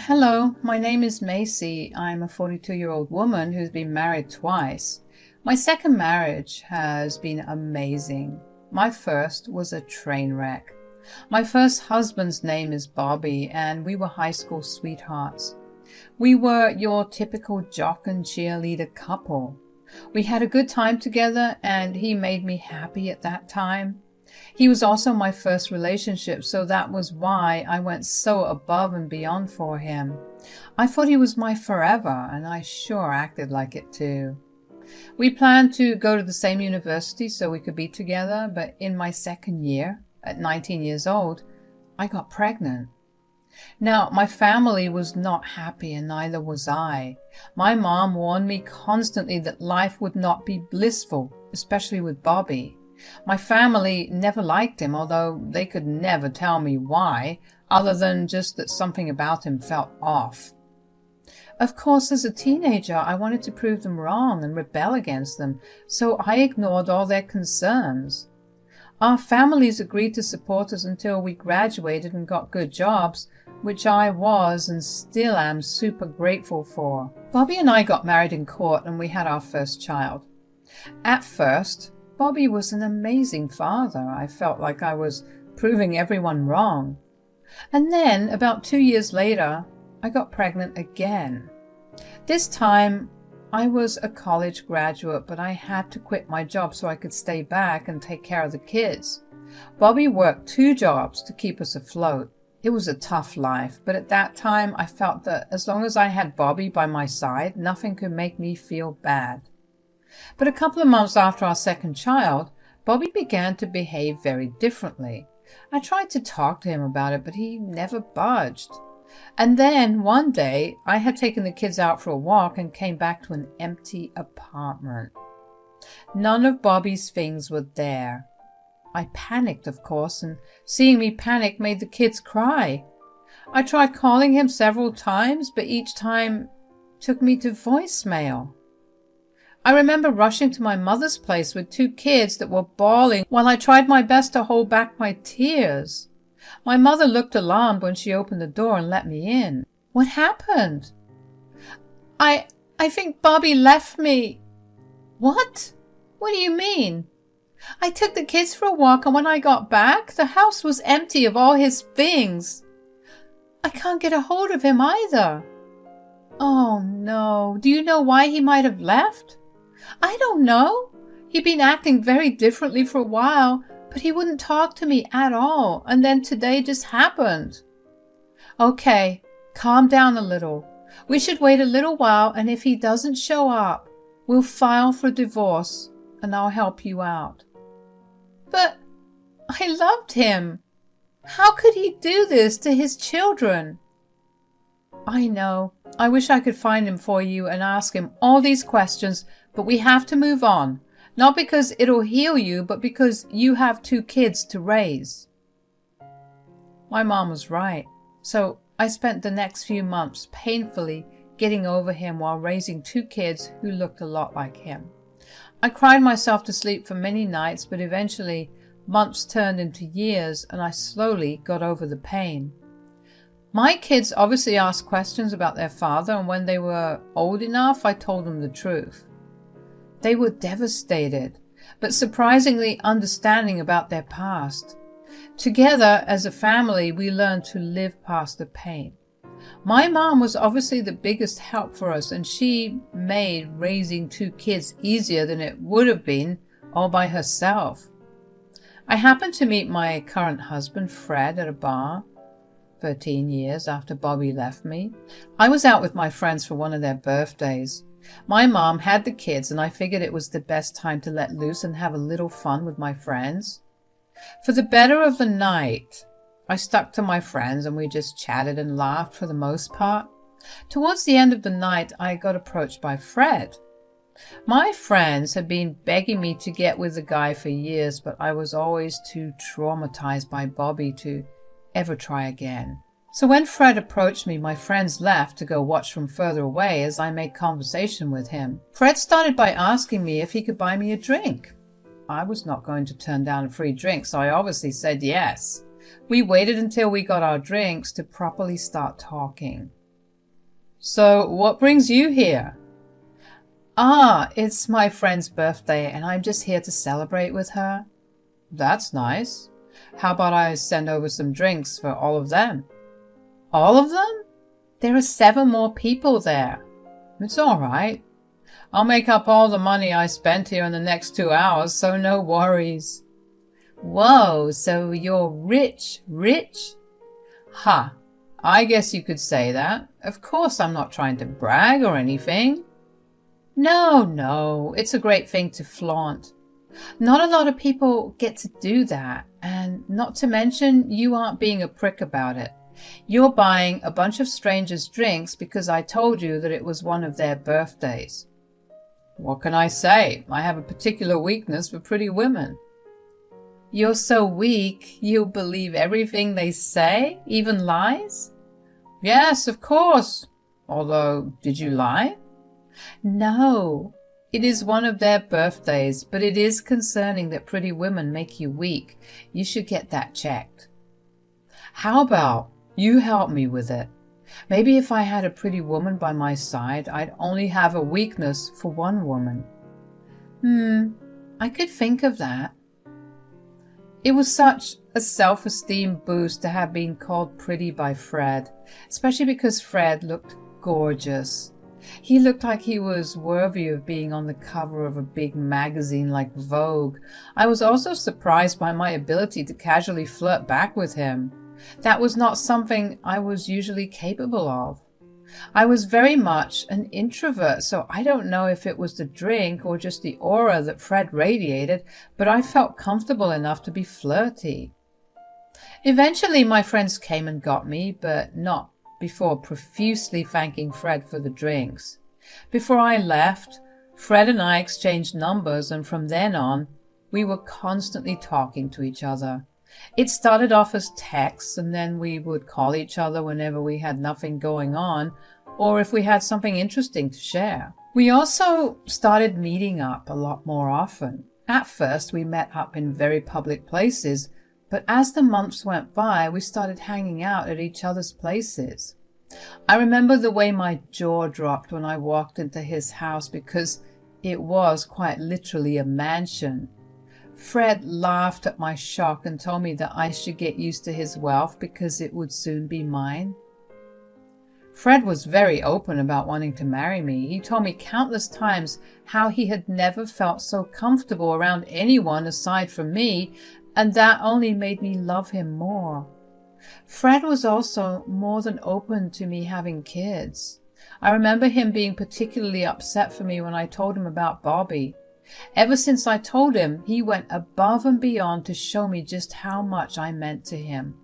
Hello, my name is Macy. I'm a 42-year-old woman who's been married twice. My second marriage has been amazing. My first was a train wreck. My first husband's name is Bobby, and we were high school sweethearts. We were your typical jock and cheerleader couple. We had a good time together, and he made me happy at that time. He was also my first relationship, so that was why I went so above and beyond for him. I thought he was my forever, and I sure acted like it too. We planned to go to the same university so we could be together, but in my second year, at 19 years old, I got pregnant. Now, my family was not happy, and neither was I. My mom warned me constantly that life would not be blissful, especially with Bobby. My family never liked him, although they could never tell me why, other than just that something about him felt off. Of course, as a teenager, I wanted to prove them wrong and rebel against them, so I ignored all their concerns. Our families agreed to support us until we graduated and got good jobs, which I was and still am super grateful for. Bobby and I got married in court, and we had our first child. At first, Bobby was an amazing father. I felt like I was proving everyone wrong. And then, about 2 years later, I got pregnant again. This time, I was a college graduate, but I had to quit my job so I could stay back and take care of the kids. Bobby worked 2 jobs to keep us afloat. It was a tough life, but at that time, I felt that as long as I had Bobby by my side, nothing could make me feel bad. But a couple of months after our second child, Bobby began to behave very differently. I tried to talk to him about it, but he never budged. And then one day, I had taken the kids out for a walk and came back to an empty apartment. None of Bobby's things were there. I panicked, of course, and seeing me panic made the kids cry. I tried calling him several times, but each time took me to voicemail. I remember rushing to my mother's place with 2 kids that were bawling while I tried my best to hold back my tears. My mother looked alarmed when she opened the door and let me in. What happened? I think Bobby left me. What? What do you mean? I took the kids for a walk, and when I got back, the house was empty of all his things. I can't get a hold of him either. Oh no. Do you know why he might have left? I don't know. He'd been acting very differently for a while, but he wouldn't talk to me at all, and then today just happened. Okay, calm down a little. We should wait a little while, and if he doesn't show up, we'll file for divorce, and I'll help you out. But I loved him. How could he do this to his children? I know. I wish I could find him for you and ask him all these questions, but we have to move on. Not because it'll heal you, but because you have 2 kids to raise. My mom was right. So I spent the next few months painfully getting over him while raising 2 kids who looked a lot like him. I cried myself to sleep for many nights, but eventually months turned into years, and I slowly got over the pain. My kids obviously asked questions about their father, and when they were old enough, I told them the truth. They were devastated, but surprisingly understanding about their past. Together, as a family, we learned to live past the pain. My mom was obviously the biggest help for us, and she made raising 2 kids easier than it would have been all by herself. I happened to meet my current husband, Fred, at a bar 13 years after Bobby left me. I was out with my friends for one of their birthdays. My mom had the kids, and I figured it was the best time to let loose and have a little fun with my friends. For the better of the night, I stuck to my friends, and we just chatted and laughed for the most part. Towards the end of the night, I got approached by Fred. My friends had been begging me to get with the guy for years, but I was always too traumatized by Bobby to ever try again. So when Fred approached me, my friends left to go watch from further away as I made conversation with him. Fred started by asking me if he could buy me a drink. I was not going to turn down a free drink, so I obviously said yes. We waited until we got our drinks to properly start talking. So, what brings you here? Ah, it's my friend's birthday and I'm just here to celebrate with her. That's nice. How about I send over some drinks for all of them? All of them? There are 7 more people there. It's all right. I'll make up all the money I spent here in the next 2 hours, so no worries. Whoa, so you're rich, rich? Ha, I guess you could say that. Of course I'm not trying to brag or anything. No, it's a great thing to flaunt. Not a lot of people get to do that, and not to mention you aren't being a prick about it. You're buying a bunch of strangers drinks because I told you that it was one of their birthdays. What can I say? I have a particular weakness for pretty women. You're so weak, you'll believe everything they say, even lies? Yes, of course. Although, did you lie? No. It is one of their birthdays, but it is concerning that pretty women make you weak. You should get that checked. How about you help me with it? Maybe if I had a pretty woman by my side, I'd only have a weakness for one woman. I could think of that. It was such a self-esteem boost to have been called pretty by Fred, especially because Fred looked gorgeous. He looked like he was worthy of being on the cover of a big magazine like Vogue. I was also surprised by my ability to casually flirt back with him. That was not something I was usually capable of. I was very much an introvert, so I don't know if it was the drink or just the aura that Fred radiated, but I felt comfortable enough to be flirty. Eventually my friends came and got me, but not before profusely thanking Fred for the drinks. Before I left, Fred and I exchanged numbers, and from then on, we were constantly talking to each other. It started off as texts, and then we would call each other whenever we had nothing going on, or if we had something interesting to share. We also started meeting up a lot more often. At first, we met up in very public places, but as the months went by, we started hanging out at each other's places. I remember the way my jaw dropped when I walked into his house because it was quite literally a mansion. Fred laughed at my shock and told me that I should get used to his wealth because it would soon be mine. Fred was very open about wanting to marry me. He told me countless times how he had never felt so comfortable around anyone aside from me, and that only made me love him more. Fred was also more than open to me having kids. I remember him being particularly upset for me when I told him about Bobby. Ever since I told him, he went above and beyond to show me just how much I meant to him.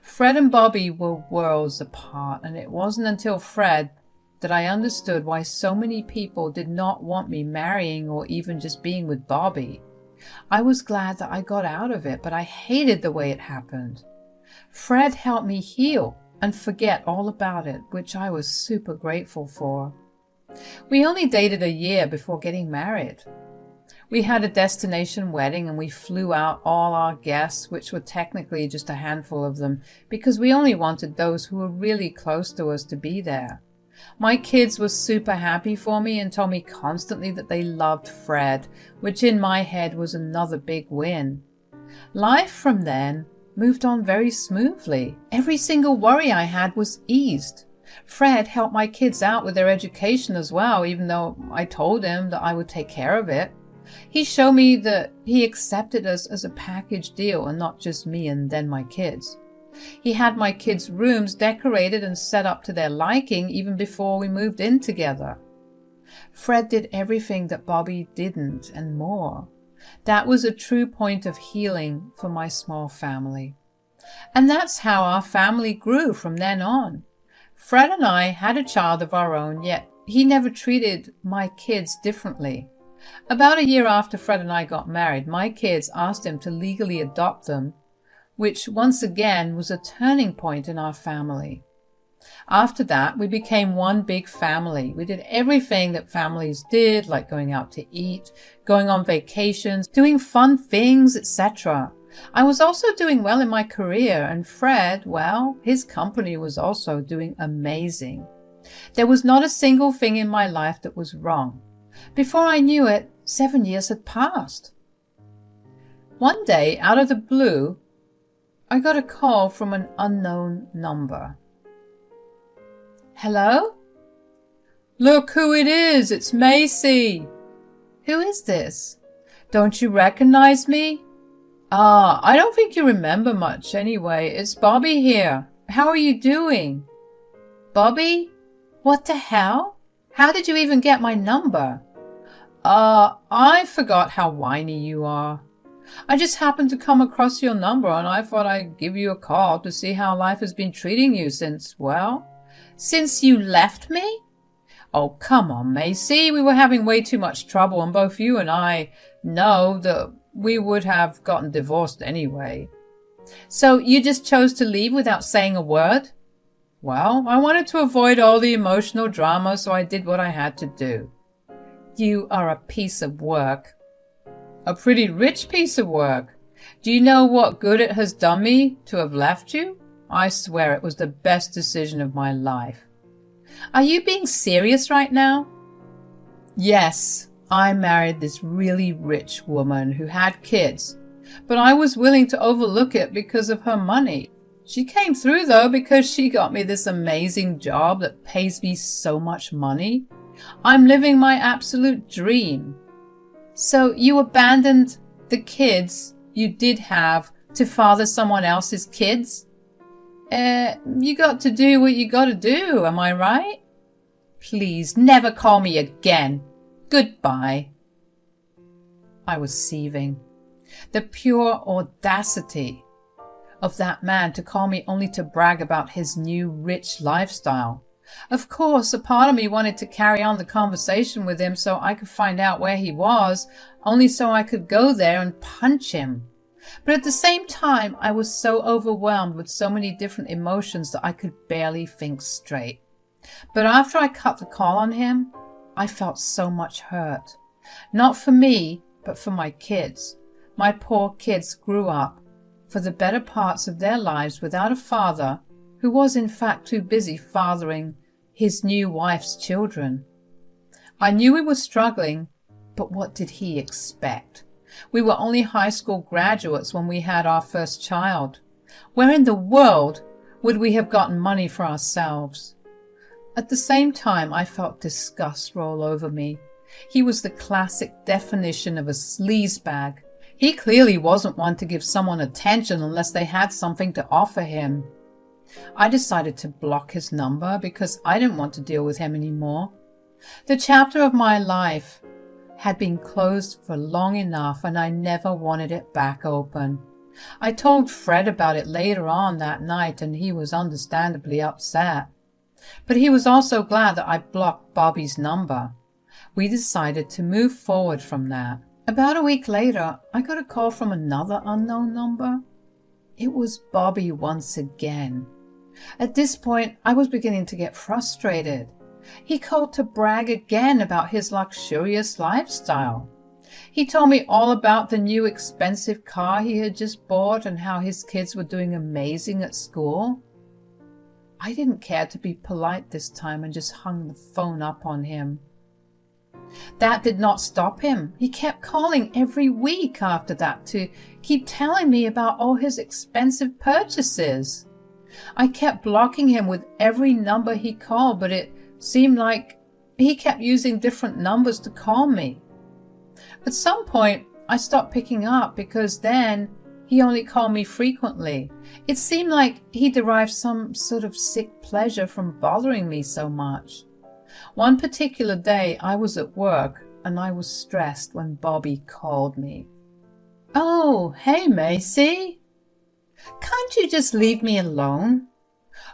Fred and Bobby were worlds apart, and it wasn't until Fred that I understood why so many people did not want me marrying or even just being with Bobby. I was glad that I got out of it, but I hated the way it happened. Fred helped me heal and forget all about it, which I was super grateful for. We only dated a year before getting married. We had a destination wedding and we flew out all our guests, which were technically just a handful of them, because we only wanted those who were really close to us to be there. My kids were super happy for me and told me constantly that they loved Fred, which in my head was another big win. Life from then moved on very smoothly. Every single worry I had was eased. Fred helped my kids out with their education as well, even though I told him that I would take care of it. He showed me that he accepted us as a package deal and not just me and then my kids. He had my kids' rooms decorated and set up to their liking even before we moved in together. Fred did everything that Bobby didn't and more. That was a true point of healing for my small family. And that's how our family grew from then on. Fred and I had a child of our own, yet he never treated my kids differently. About a year after Fred and I got married, my kids asked him to legally adopt them, which once again was a turning point in our family. After that, we became one big family. We did everything that families did, like going out to eat, going on vacations, doing fun things, etc. I was also doing well in my career, and Fred, well, his company was also doing amazing. There was not a single thing in my life that was wrong. Before I knew it, 7 years had passed. One day, out of the blue, I got a call from an unknown number. Hello? Look who it is, it's Macy. Who is this? Don't you recognize me? I don't think you remember much anyway. It's Bobby here. How are you doing? Bobby? What the hell? How did you even get my number? I forgot how whiny you are. I just happened to come across your number and I thought I'd give you a call to see how life has been treating you since you left me? Oh, come on, Macy. We were having way too much trouble and both you and I know that we would have gotten divorced anyway. So you just chose to leave without saying a word? Well, I wanted to avoid all the emotional drama, so I did what I had to do. You are a piece of work. A pretty rich piece of work. Do you know what good it has done me to have left you? I swear it was the best decision of my life. Are you being serious right now? Yes, I married this really rich woman who had kids, but I was willing to overlook it because of her money. She came through though because she got me this amazing job that pays me so much money. I'm living my absolute dream. So you abandoned the kids you did have to father someone else's kids? You got to do what you got to do, am I right? Please never call me again. Goodbye. I was seething. The pure audacity of that man to call me only to brag about his new rich lifestyle. Of course, a part of me wanted to carry on the conversation with him so I could find out where he was, only so I could go there and punch him. But at the same time, I was so overwhelmed with so many different emotions that I could barely think straight. But after I cut the call on him, I felt so much hurt. Not for me, but for my kids. My poor kids grew up for the better parts of their lives without a father who was in fact too busy fathering his new wife's children. I knew we were struggling, but what did he expect? We were only high school graduates when we had our first child. Where in the world would we have gotten money for ourselves? At the same time, I felt disgust roll over me. He was the classic definition of a sleazebag. He clearly wasn't one to give someone attention unless they had something to offer him. I decided to block his number because I didn't want to deal with him anymore. The chapter of my life had been closed for long enough and I never wanted it back open. I told Fred about it later on that night and he was understandably upset. But he was also glad that I blocked Bobby's number. We decided to move forward from that. About a week later, I got a call from another unknown number. It was Bobby once again. At this point, I was beginning to get frustrated. He called to brag again about his luxurious lifestyle. He told me all about the new expensive car he had just bought and how his kids were doing amazing at school. I didn't care to be polite this time and just hung the phone up on him. That did not stop him. He kept calling every week after that to keep telling me about all his expensive purchases. I kept blocking him with every number he called, but it seemed like he kept using different numbers to call me. At some point, I stopped picking up because then he only called me frequently. It seemed like he derived some sort of sick pleasure from bothering me so much. One particular day, I was at work and I was stressed when Bobby called me. "Oh, hey, Macy. Can't you just leave me alone?"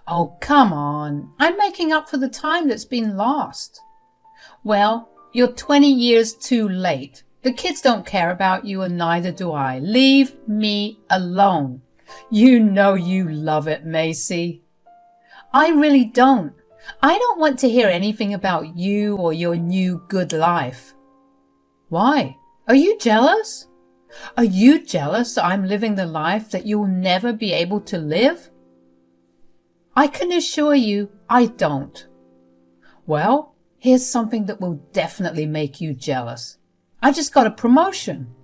"Oh, come on. I'm making up for the time that's been lost." "Well, you're 20 years too late. The kids don't care about you and neither do I. Leave me alone." "You know you love it, Macy." "I really don't. I don't want to hear anything about you or your new good life." "Why? Are you jealous? Are you jealous that I'm living the life that you'll never be able to live?" "I can assure you I don't." Well, here's something that will definitely make you jealous. I just got a promotion.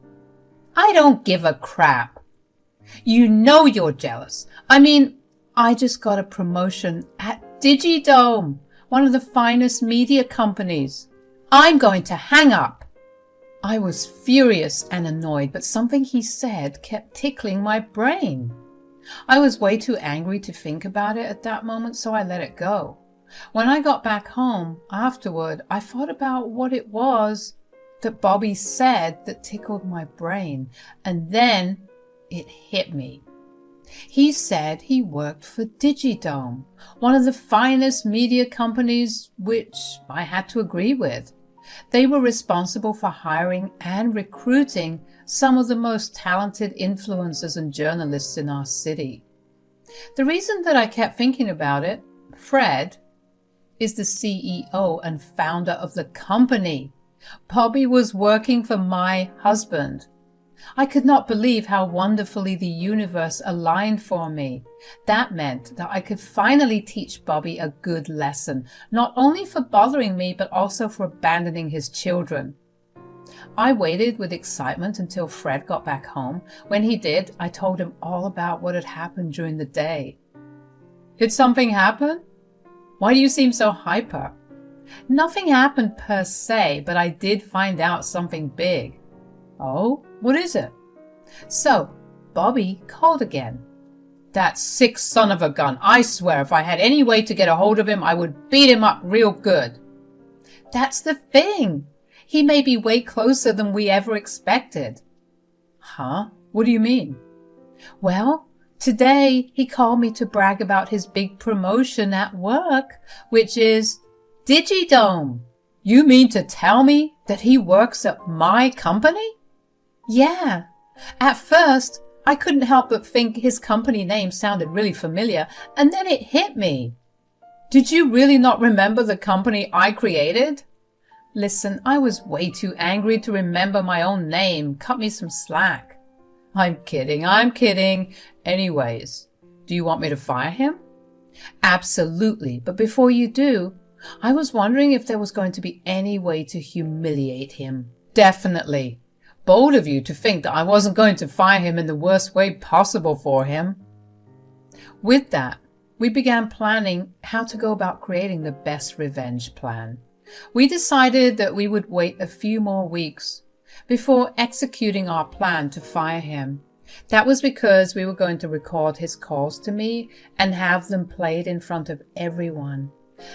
I don't give a crap. You know you're jealous. I just got a promotion at Digidome, one of the finest media companies. I'm going to hang up. I was furious and annoyed, but something he said kept tickling my brain. I was way too angry to think about it at that moment, so I let it go. When I got back home afterward, I thought about what it was that Bobby said that tickled my brain, and then it hit me. He said he worked for Digidome, one of the finest media companies, which I had to agree with. They were responsible for hiring and recruiting some of the most talented influencers and journalists in our city. The reason that I kept thinking about it, Fred is the CEO and founder of the company. Bobby was working for my husband. I could not believe how wonderfully the universe aligned for me. That meant that I could finally teach Bobby a good lesson, not only for bothering me, but also for abandoning his children. I waited with excitement until Fred got back home. When he did, I told him all about what had happened during the day. Did something happen? Why do you seem so hyper? Nothing happened per se, but I did find out something big. Oh, what is it? So, Bobby called again. That sick son of a gun. I swear if I had any way to get a hold of him, I would beat him up real good. That's the thing. He may be way closer than we ever expected. Huh? What do you mean? Well, today he called me to brag about his big promotion at work, which is Digidome. You mean to tell me that he works at my company? Yeah. At first, I couldn't help but think his company name sounded really familiar, and then it hit me. Did you really not remember the company I created? Listen, I was way too angry to remember my own name. Cut me some slack. I'm kidding. Anyways, do you want me to fire him? Absolutely, but before you do, I was wondering if there was going to be any way to humiliate him. Definitely. Bold of you to think that I wasn't going to fire him in the worst way possible for him. With that, we began planning how to go about creating the best revenge plan. We decided that we would wait a few more weeks before executing our plan to fire him. That was because we were going to record his calls to me and have them played in front of everyone.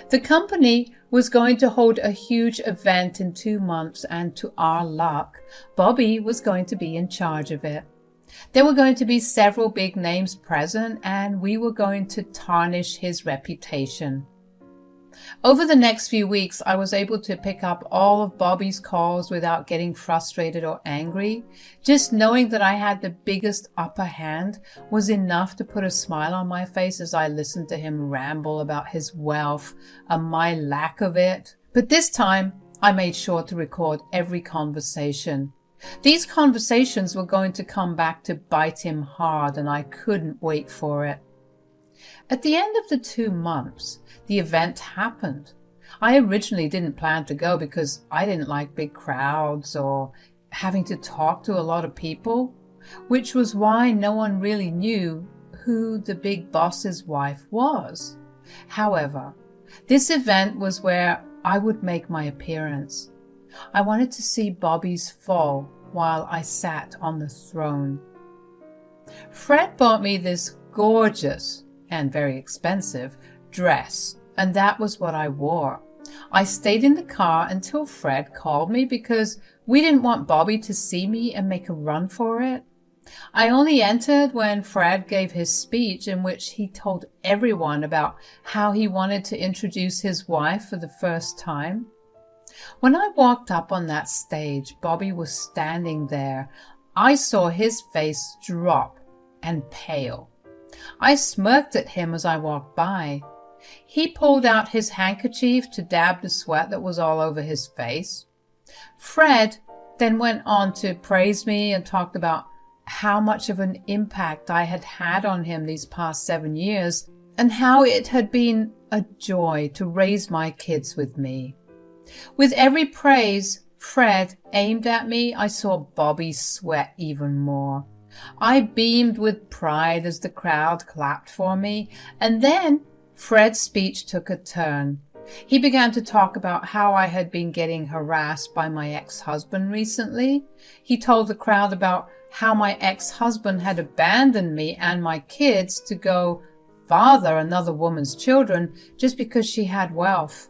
The company was going to hold a huge event in 2 months, and to our luck, Bobby was going to be in charge of it. There were going to be several big names present, and we were going to tarnish his reputation. Over the next few weeks, I was able to pick up all of Bobby's calls without getting frustrated or angry. Just knowing that I had the biggest upper hand was enough to put a smile on my face as I listened to him ramble about his wealth and my lack of it. But this time, I made sure to record every conversation. These conversations were going to come back to bite him hard, and I couldn't wait for it. At the end of the 2 months, the event happened. I originally didn't plan to go because I didn't like big crowds or having to talk to a lot of people, which was why no one really knew who the big boss's wife was. However, this event was where I would make my appearance. I wanted to see Bobby's fall while I sat on the throne. Fred bought me this gorgeous and very expensive dress, and that was what I wore. I stayed in the car until Fred called me because we didn't want Bobby to see me and make a run for it. I only entered when Fred gave his speech in which he told everyone about how he wanted to introduce his wife for the first time. When I walked up on that stage, Bobby was standing there. I saw his face drop and pale. I smirked at him as I walked by. He pulled out his handkerchief to dab the sweat that was all over his face. Fred then went on to praise me and talked about how much of an impact I had had on him these past 7 years, and how it had been a joy to raise my kids with me. With every praise Fred aimed at me, I saw Bobby sweat even more. I beamed with pride as the crowd clapped for me, and then Fred's speech took a turn. He began to talk about how I had been getting harassed by my ex-husband recently. He told the crowd about how my ex-husband had abandoned me and my kids to go father another woman's children just because she had wealth.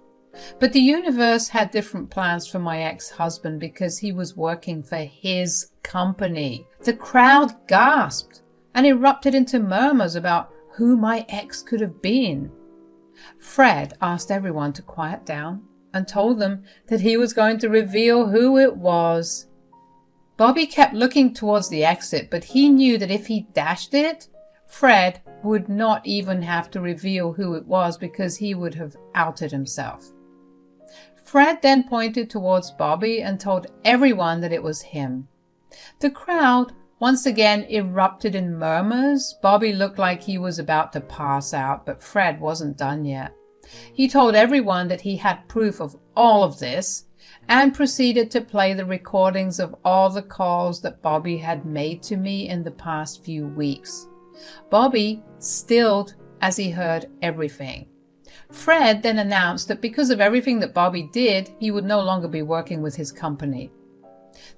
But the universe had different plans for my ex-husband because he was working for his company. The crowd gasped and erupted into murmurs about who my ex could have been. Fred asked everyone to quiet down and told them that he was going to reveal who it was. Bobby kept looking towards the exit, but he knew that if he dashed it, Fred would not even have to reveal who it was because he would have outed himself. Fred then pointed towards Bobby and told everyone that it was him. The crowd once again erupted in murmurs. Bobby looked like he was about to pass out, but Fred wasn't done yet. He told everyone that he had proof of all of this and proceeded to play the recordings of all the calls that Bobby had made to me in the past few weeks. Bobby stilled as he heard everything. Fred then announced that because of everything that Bobby did, he would no longer be working with his company.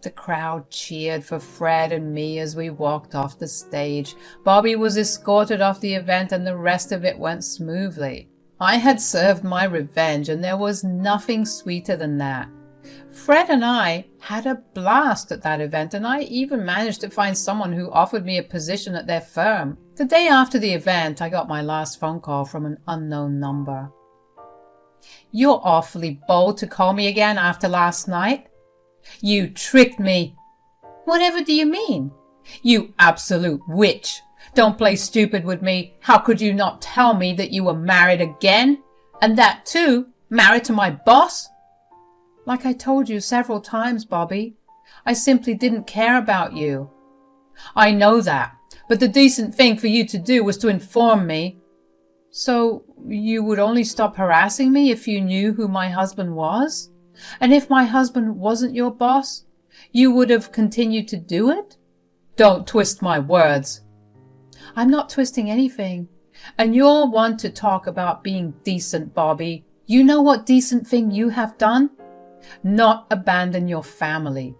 The crowd cheered for Fred and me as we walked off the stage. Bobby was escorted off the event and the rest of it went smoothly. I had served my revenge and there was nothing sweeter than that. Fred and I had a blast at that event, and I even managed to find someone who offered me a position at their firm. The day after the event, I got my last phone call from an unknown number. "You're awfully bold to call me again after last night. You tricked me." "Whatever do you mean?" "You absolute witch. Don't play stupid with me. How could you not tell me that you were married again? And that too, married to my boss?" "Like I told you several times, Bobby, I simply didn't care about you." "I know that, but the decent thing for you to do was to inform me." "So you would only stop harassing me if you knew who my husband was? And if my husband wasn't your boss, you would have continued to do it?" "Don't twist my words." "I'm not twisting anything. And you're one to talk about being decent, Bobby. You know what decent thing you have done? Not abandon your family.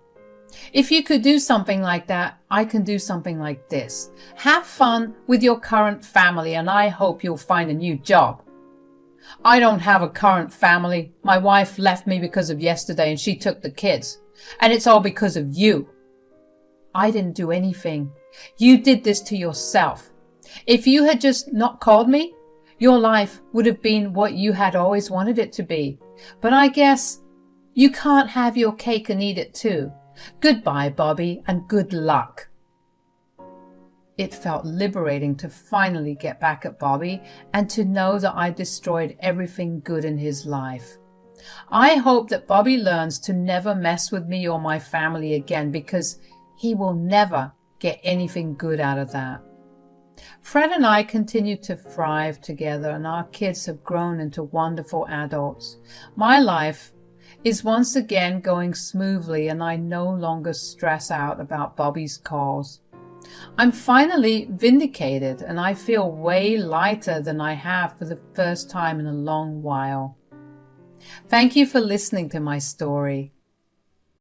If you could do something like that, I can do something like this. Have fun with your current family, and I hope you'll find a new job." "I don't have a current family. My wife left me because of yesterday and she took the kids. And it's all because of you." "I didn't do anything. You did this to yourself. If you had just not called me, your life would have been what you had always wanted it to be. But I guess you can't have your cake and eat it too. Goodbye, Bobby, and good luck." It felt liberating to finally get back at Bobby and to know that I destroyed everything good in his life. I hope that Bobby learns to never mess with me or my family again, because he will never get anything good out of that. Fred and I continue to thrive together, and our kids have grown into wonderful adults. My life is once again going smoothly, and I no longer stress out about Bobby's calls. I'm finally vindicated, and I feel way lighter than I have for the first time in a long while. Thank you for listening to my story.